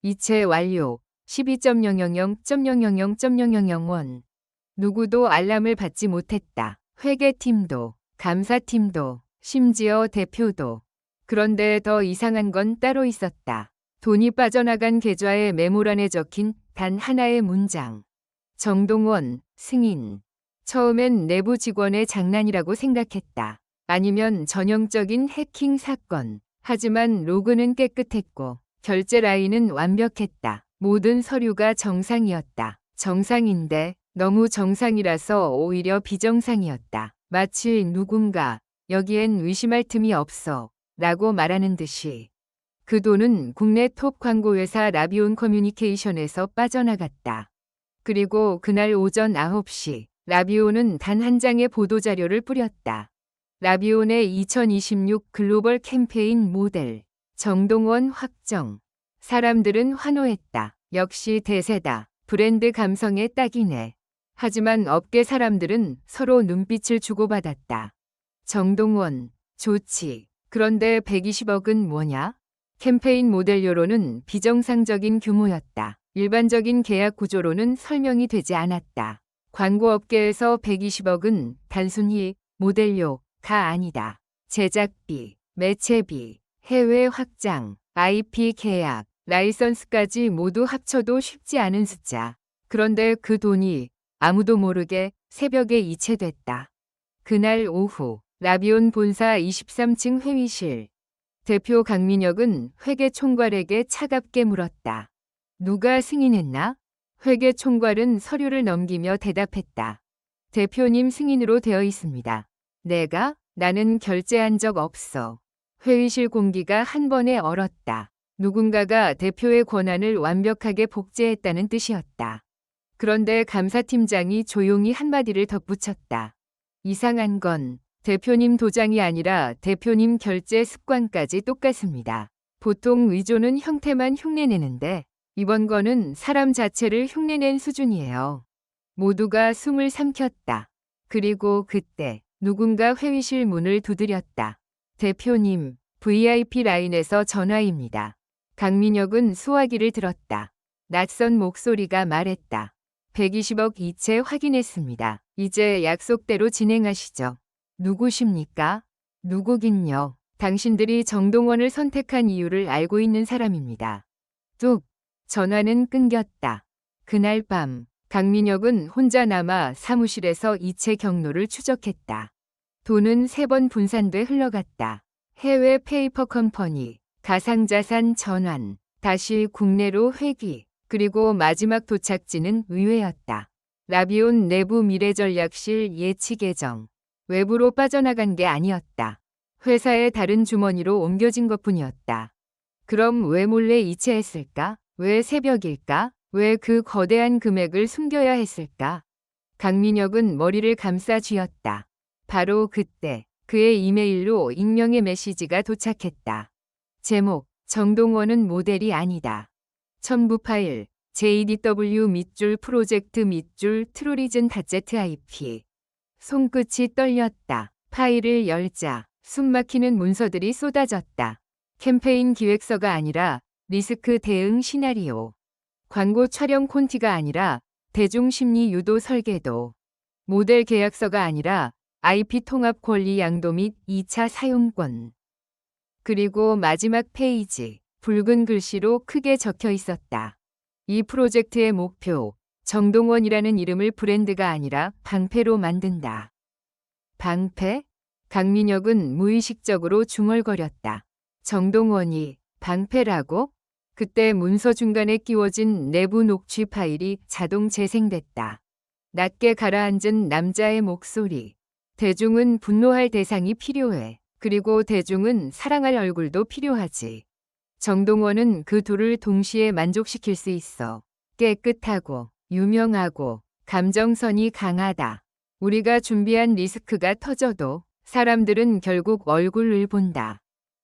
이체 완료. 12.000.000.000원. 누구도 알람을 받지 못했다. 회계팀도, 감사팀도, 심지어 대표도. 그런데 더 이상한 건 따로 있었다. 돈이 빠져나간 계좌의 메모란에 적힌 단 하나의 문장. 정동원, 승인. 처음엔 내부 직원의 장난이라고 생각했다. 아니면 전형적인 해킹 사건. 하지만 로그는 깨끗했고 결제 라인은 완벽했다. 모든 서류가 정상이었다. 정상인데 너무 정상이라서 오히려 비정상이었다. 마치 누군가 여기엔 의심할 틈이 없어 라고 말하는 듯이. 그 돈은 국내 톱 광고회사 라비온 커뮤니케이션에서 빠져나갔다. 그리고 그날 오전 9시 라비온은 단 한 장의 보도자료를 뿌렸다. 라비온의 2026 글로벌 캠페인 모델 정동원 확정. 사람들은 환호했다. 역시 대세다. 브랜드 감성에 딱이네. 하지만 업계 사람들은 서로 눈빛을 주고받았다. 정동원, 좋지. 그런데 120억은 뭐냐? 캠페인 모델료로는 비정상적인 규모였다. 일반적인 계약 구조로는 설명이 되지 않았다. 광고업계에서 120억은 단순히 모델료가 아니다. 제작비, 매체비, 해외 확장, IP 계약, 라이선스까지 모두 합쳐도 쉽지 않은 숫자. 그런데 그 돈이 아무도 모르게 새벽에 이체됐다. 그날 오후 라비온 본사 23층 회의실. 대표 강민혁은 회계총괄에게 차갑게 물었다. 누가 승인했나? 회계총괄은 서류를 넘기며 대답했다. 대표님 승인으로 되어 있습니다. 내가? 나는 결제한 적 없어. 회의실 공기가 한 번에 얼었다. 누군가가 대표의 권한을 완벽하게 복제했다는 뜻이었다. 그런데 감사팀장이 조용히 한마디를 덧붙였다. 이상한 건 대표님 도장이 아니라 대표님 결제 습관까지 똑같습니다. 보통 위조는 형태만 흉내내는데 이번 거는 사람 자체를 흉내낸 수준이에요. 모두가 숨을 삼켰다. 그리고 그때 누군가 회의실 문을 두드렸다. 대표님, VIP 라인에서 전화입니다. 강민혁은 수화기를 들었다. 낯선 목소리가 말했다. 120억 이체 확인했습니다. 이제 약속대로 진행하시죠. 누구십니까? 누구긴요. 당신들이 정동원을 선택한 이유를 알고 있는 사람입니다. 뚝. 전화는 끊겼다. 그날 밤 강민혁은 혼자 남아 사무실에서 이체 경로를 추적했다. 돈은 3번 분산돼 흘러갔다. 해외 페이퍼 컴퍼니, 가상자산 전환, 다시 국내로 회귀, 그리고 마지막 도착지는 의회였다. 라비온 내부 미래전략실 예치 계정. 외부로 빠져나간 게 아니었다. 회사의 다른 주머니로 옮겨진 것뿐이었다. 그럼 왜 몰래 이체했을까? 왜 새벽일까? 왜 그 거대한 금액을 숨겨야 했을까? 강민혁은 머리를 감싸 쥐었다. 바로 그때 그의 이메일로 익명의 메시지가 도착했다. 제목, 정동원은 모델이 아니다. 첨부 파일, JDW 밑줄 프로젝트 밑줄 트로리즌 .zip. 손끝이 떨렸다. 파일을 열자 숨막히는 문서들이 쏟아졌다. 캠페인 기획서가 아니라 리스크 대응 시나리오. 광고 촬영 콘티가 아니라 대중 심리 유도 설계도. 모델 계약서가 아니라 IP 통합 권리 양도 및 2차 사용권. 그리고 마지막 페이지, 붉은 글씨로 크게 적혀 있었다. 이 프로젝트의 목표, 정동원이라는 이름을 브랜드가 아니라 방패로 만든다. 방패? 강민혁은 무의식적으로 중얼거렸다. 정동원이 방패라고? 그때 문서 중간에 끼워진 내부 녹취 파일이 자동 재생됐다. 낮게 가라앉은 남자의 목소리. 대중은 분노할 대상이 필요해. 그리고 대중은 사랑할 얼굴도 필요하지. 정동원은 그 둘을 동시에 만족시킬 수 있어. 깨끗하고 유명하고 감정선이 강하다. 우리가 준비한 리스크가 터져도 사람들은 결국 얼굴을 본다.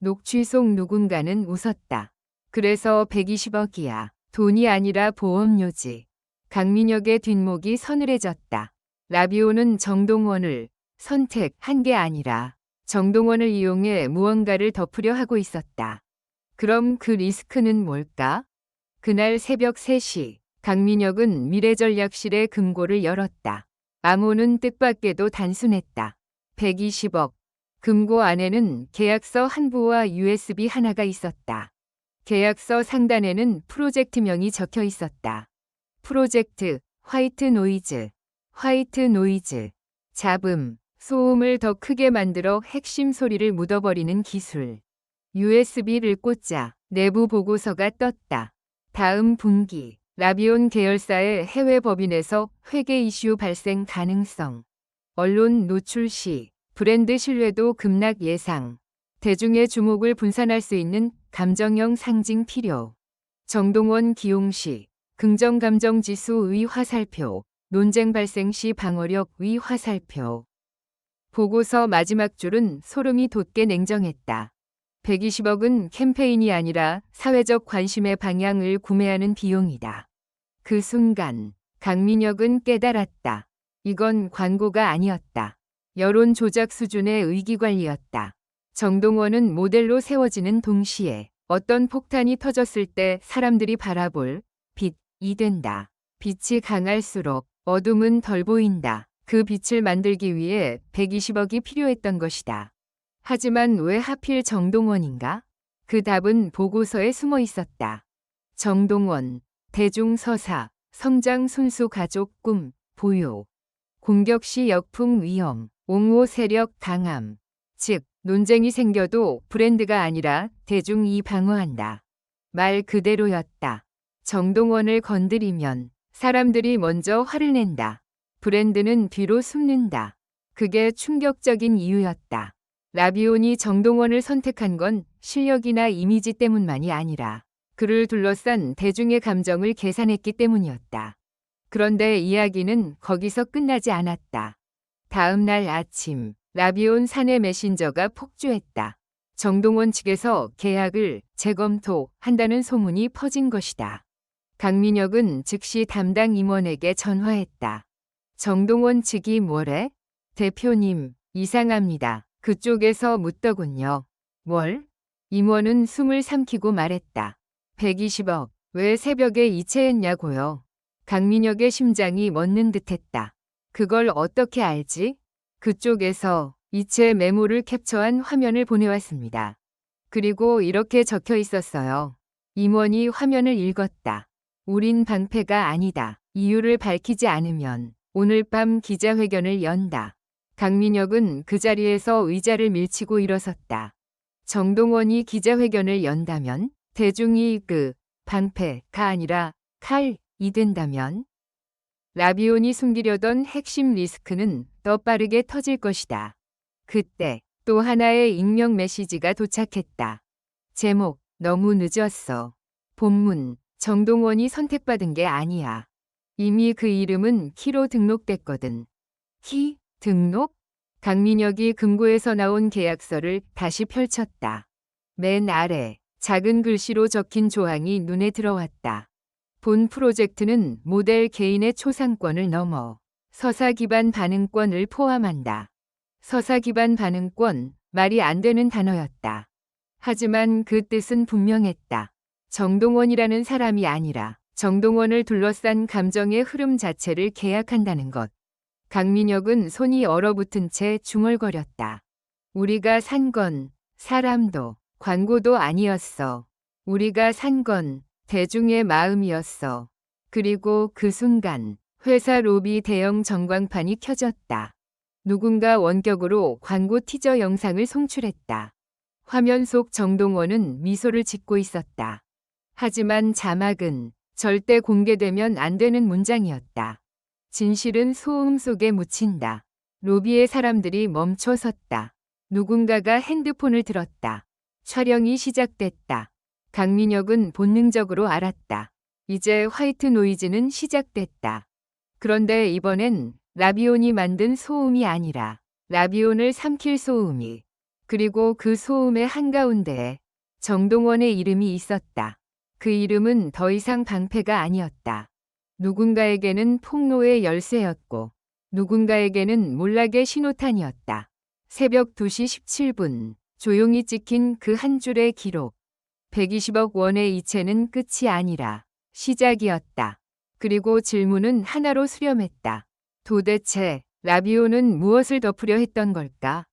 녹취 속 누군가는 웃었다. 그래서 120억이야. 돈이 아니라 보험료지. 강민혁의 뒷목이 서늘해졌다. 라비오는 정동원을 선택한 게 아니라 정동원을 이용해 무언가를 덮으려 하고 있었다. 그럼 그 리스크는 뭘까? 그날 새벽 3시 강민혁은 미래전략실의 금고를 열었다. 암호는 뜻밖에도 단순했다. 120억. 금고 안에는 계약서 한 부와 USB 하나가 있었다. 계약서 상단에는 프로젝트명이 적혀 있었다. 프로젝트 화이트 노이즈. 화이트 노이즈. 잡음, 소음을 더 크게 만들어 핵심 소리를 묻어버리는 기술. USB를 꽂자 내부 보고서가 떴다. 다음 분기 라비온 계열사의 해외 법인에서 회계 이슈 발생 가능성. 언론 노출 시 브랜드 신뢰도 급락 예상. 대중의 주목을 분산할 수 있는 감정형 상징 필요. 정동원 기용 시 긍정 감정 지수의 화살표. 논쟁 발생 시 방어력의 화살표. 보고서 마지막 줄은 소름이 돋게 냉정했다. 120억은 캠페인이 아니라 사회적 관심의 방향을 구매하는 비용이다. 그 순간 강민혁은 깨달았다. 이건 광고가 아니었다. 여론 조작 수준의 의기관리였다. 정동원은 모델로 세워지는 동시에 어떤 폭탄이 터졌을 때 사람들이 바라볼 빛이 된다. 빛이 강할수록 어둠은 덜 보인다. 그 빛을 만들기 위해 120억이 필요했던 것이다. 하지만 왜 하필 정동원인가? 그 답은 보고서에 숨어 있었다. 정동원, 대중서사, 성장 순수 가족 꿈, 보유. 공격 시 역풍 위험, 옹호 세력 강함. 즉, 논쟁이 생겨도 브랜드가 아니라 대중이 방어한다. 말 그대로였다. 정동원을 건드리면 사람들이 먼저 화를 낸다. 브랜드는 뒤로 숨는다. 그게 충격적인 이유였다. 라비온이 정동원을 선택한 건 실력이나 이미지 때문만이 아니라 그를 둘러싼 대중의 감정을 계산했기 때문이었다. 그런데 이야기는 거기서 끝나지 않았다. 다음 날 아침, 라비온 사내 메신저가 폭주했다. 정동원 측에서 계약을 재검토한다는 소문이 퍼진 것이다. 강민혁은 즉시 담당 임원에게 전화했다. 정동원 측이 뭐래? 대표님, 이상합니다. 그쪽에서 묻더군요. 뭘? 임원은 숨을 삼키고 말했다. 120억, 왜 새벽에 이체했냐고요. 강민혁의 심장이 멎는 듯했다. 그걸 어떻게 알지? 그쪽에서 이체 메모를 캡처한 화면을 보내왔습니다. 그리고 이렇게 적혀 있었어요. 임원이 화면을 읽었다. 우린 방패가 아니다. 이유를 밝히지 않으면 오늘 밤 기자회견을 연다. 강민혁은 그 자리에서 의자를 밀치고 일어섰다. 정동원이 기자회견을 연다면 대중이 그 방패가 아니라 칼이 된다면 라비온이 숨기려던 핵심 리스크는 더 빠르게 터질 것이다. 그때 또 하나의 익명 메시지가 도착했다. 제목, 너무 늦었어. 본문, 정동원이 선택받은 게 아니야. 이미 그 이름은 키로 등록됐거든. 키? 등록? 강민혁이 금고에서 나온 계약서를 다시 펼쳤다. 맨 아래 작은 글씨로 적힌 조항이 눈에 들어왔다. 본 프로젝트는 모델 개인의 초상권을 넘어 서사 기반 반응권을 포함한다. 서사 기반 반응권, 말이 안 되는 단어였다. 하지만 그 뜻은 분명했다. 정동원이라는 사람이 아니라 정동원을 둘러싼 감정의 흐름 자체를 계약한다는 것. 강민혁은 손이 얼어붙은 채 중얼거렸다. 우리가 산 건 사람도 광고도 아니었어. 우리가 산 건 대중의 마음이었어. 그리고 그 순간 회사 로비 대형 전광판이 켜졌다. 누군가 원격으로 광고 티저 영상을 송출했다. 화면 속 정동원은 미소를 짓고 있었다. 하지만 자막은 절대 공개되면 안 되는 문장이었다. 진실은 소음 속에 묻힌다. 로비의 사람들이 멈춰섰다. 누군가가 핸드폰을 들었다. 촬영이 시작됐다. 강민혁은 본능적으로 알았다. 이제 화이트 노이즈는 시작됐다. 그런데 이번엔 라비온이 만든 소음이 아니라 라비온을 삼킬 소음이, 그리고 그 소음의 한가운데에 정동원의 이름이 있었다. 그 이름은 더 이상 방패가 아니었다. 누군가에게는 폭로의 열쇠였고 누군가에게는 몰락의 신호탄이었다. 새벽 2시 17분 조용히 찍힌 그 한 줄의 기록. 120억 원의 이체는 끝이 아니라 시작이었다. 그리고 질문은 하나로 수렴했다. 도대체 라비오는 무엇을 덮으려 했던 걸까?